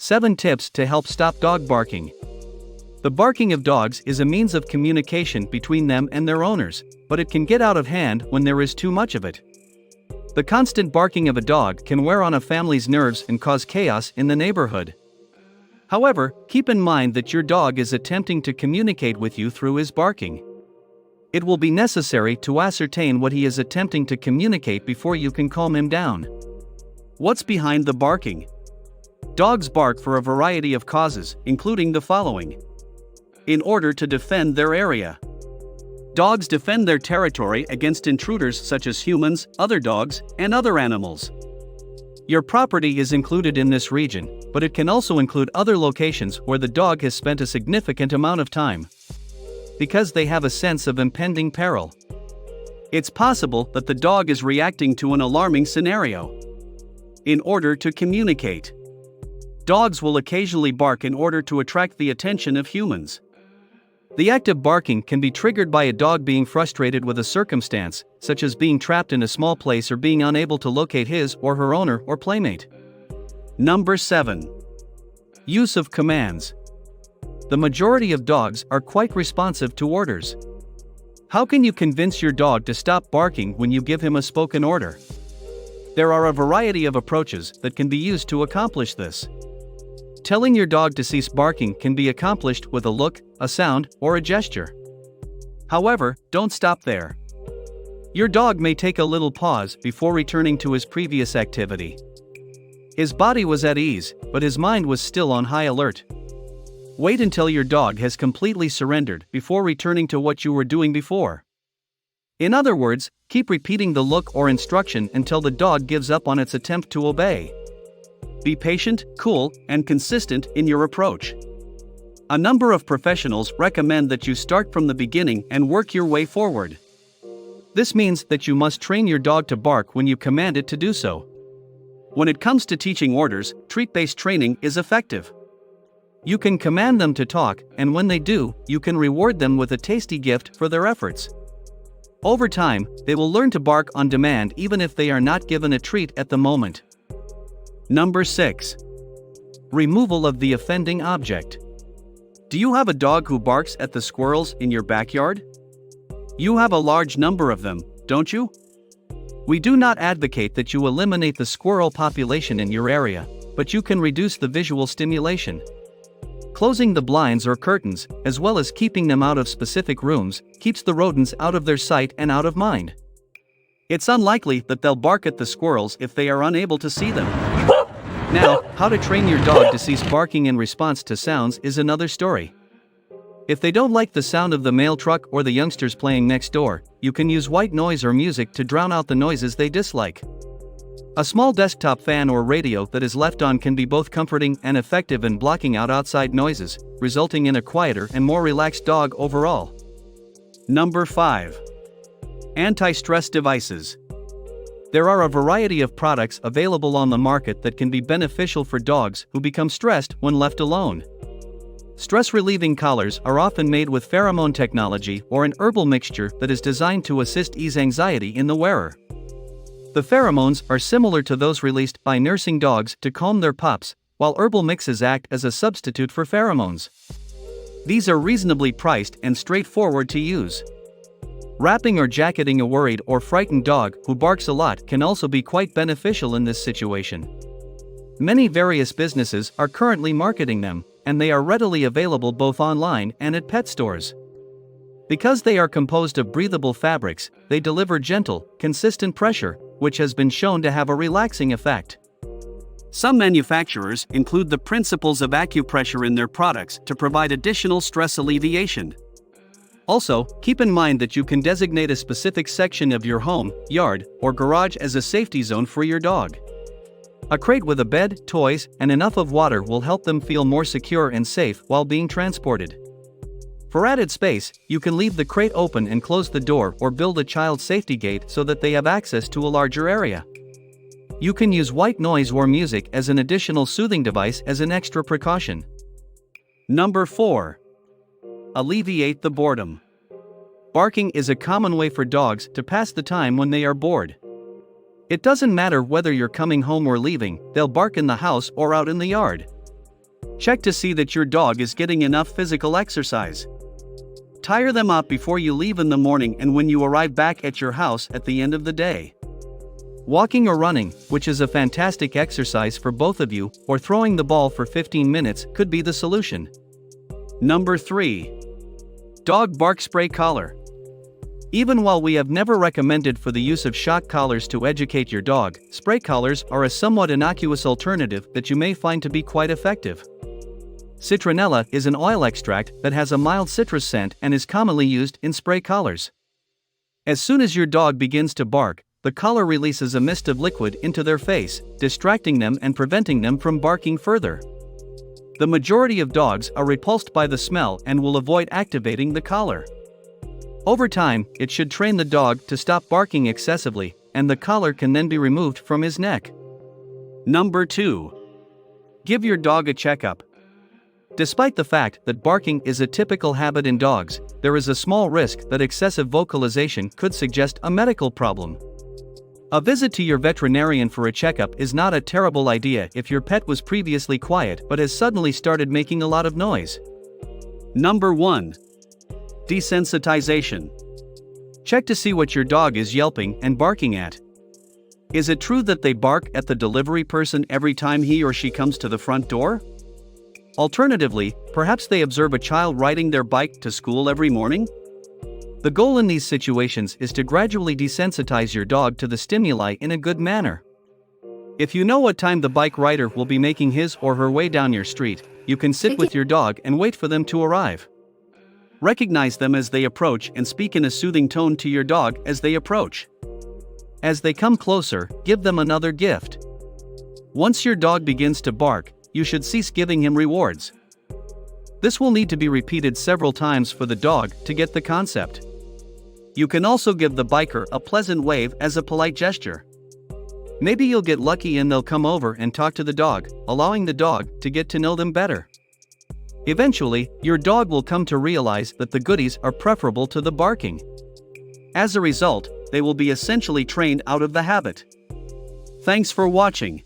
7 tips to help stop dog barking. The barking of dogs is a means of communication between them and their owners, but it can get out of hand when there is too much of it. The constant barking of a dog can wear on a family's nerves and cause chaos in the neighborhood. However, keep in mind that your dog is attempting to communicate with you through his barking. It will be necessary to ascertain what he is attempting to communicate before you can calm him down. What's behind the barking? Dogs bark for a variety of causes, including the following. In order to defend their area. Dogs defend their territory against intruders such as humans, other dogs, and other animals. Your property is included in this region, but it can also include other locations where the dog has spent a significant amount of time. Because they have a sense of impending peril. It's possible that the dog is reacting to an alarming scenario. In order to communicate. Dogs will occasionally bark in order to attract the attention of humans. The act of barking can be triggered by a dog being frustrated with a circumstance, such as being trapped in a small place or being unable to locate his or her owner or playmate. Number 7. Use of commands. The majority of dogs are quite responsive to orders. How can you convince your dog to stop barking when you give him a spoken order? There are a variety of approaches that can be used to accomplish this. Telling your dog to cease barking can be accomplished with a look, a sound, or a gesture. However, don't stop there. Your dog may take a little pause before returning to his previous activity. His body was at ease, but his mind was still on high alert. Wait until your dog has completely surrendered before returning to what you were doing before. In other words, keep repeating the look or instruction until the dog gives up on its attempt to obey. Be patient, cool, and consistent in your approach. A number of professionals recommend that you start from the beginning and work your way forward. This means that you must train your dog to bark when you command it to do so. When it comes to teaching orders, treat-based training is effective. You can command them to talk, and when they do, you can reward them with a tasty gift for their efforts. Over time, they will learn to bark on demand even if they are not given a treat at the moment. Number 6. Removal of the offending object. Do you have a dog who barks at the squirrels in your backyard? You have a large number of them, don't you? We do not advocate that you eliminate the squirrel population in your area, but you can reduce the visual stimulation. Closing the blinds or curtains, as well as keeping them out of specific rooms, keeps the rodents out of their sight and out of mind. It's unlikely that they'll bark at the squirrels if they are unable to see them. Now, how to train your dog to cease barking in response to sounds is another story. If they don't like the sound of the mail truck or the youngsters playing next door, you can use white noise or music to drown out the noises they dislike. A small desktop fan or radio that is left on can be both comforting and effective in blocking out outside noises, resulting in a quieter and more relaxed dog overall. Number 5. Anti-stress devices. There are a variety of products available on the market that can be beneficial for dogs who become stressed when left alone. Stress-relieving collars are often made with pheromone technology or an herbal mixture that is designed to ease anxiety in the wearer. The pheromones are similar to those released by nursing dogs to calm their pups, while herbal mixes act as a substitute for pheromones. These are reasonably priced and straightforward to use. Wrapping or jacketing a worried or frightened dog who barks a lot can also be quite beneficial in this situation. Many various businesses are currently marketing them, and they are readily available both online and at pet stores. Because they are composed of breathable fabrics, they deliver gentle, consistent pressure, which has been shown to have a relaxing effect. Some manufacturers include the principles of acupressure in their products to provide additional stress alleviation. Also, keep in mind that you can designate a specific section of your home, yard, or garage as a safety zone for your dog. A crate with a bed, toys, and enough of water will help them feel more secure and safe while being transported. For added space, you can leave the crate open and close the door or build a child safety gate so that they have access to a larger area. You can use white noise or music as an additional soothing device as an extra precaution. Number 4. Alleviate the boredom. Barking is a common way for dogs to pass the time when they are bored. It doesn't matter whether you're coming home or leaving, they'll bark in the house or out in the yard. Check to see that your dog is getting enough physical exercise. Tire them up before you leave in the morning and when you arrive back at your house at the end of the day. Walking or running, which is a fantastic exercise for both of you, or throwing the ball for 15 minutes could be the solution. Number 3. Dog bark spray collar. Even while we have never recommended for the use of shock collars to educate your dog, spray collars are a somewhat innocuous alternative that you may find to be quite effective. Citronella is an oil extract that has a mild citrus scent and is commonly used in spray collars. As soon as your dog begins to bark, the collar releases a mist of liquid into their face, distracting them and preventing them from barking further. The majority of dogs are repulsed by the smell and will avoid activating the collar. Over time, it should train the dog to stop barking excessively, and the collar can then be removed from his neck. Number 2. Give your dog a checkup. Despite the fact that barking is a typical habit in dogs, there is a small risk that excessive vocalization could suggest a medical problem. A visit to your veterinarian for a checkup is not a terrible idea if your pet was previously quiet but has suddenly started making a lot of noise. Number 1. Desensitization. Check to see what your dog is yelping and barking at. Is it true that they bark at the delivery person every time he or she comes to the front door? Alternatively, perhaps they observe a child riding their bike to school every morning? The goal in these situations is to gradually desensitize your dog to the stimuli in a good manner. If you know what time the bike rider will be making his or her way down your street, you can sit with your dog and wait for them to arrive. Recognize them as they approach and speak in a soothing tone to your dog as they approach. As they come closer, give them another gift. Once your dog begins to bark, you should cease giving him rewards. This will need to be repeated several times for the dog to get the concept. You can also give the biker a pleasant wave as a polite gesture. Maybe you'll get lucky and they'll come over and talk to the dog, allowing the dog to get to know them better. Eventually, your dog will come to realize that the goodies are preferable to the barking. As a result, they will be essentially trained out of the habit. Thanks for watching.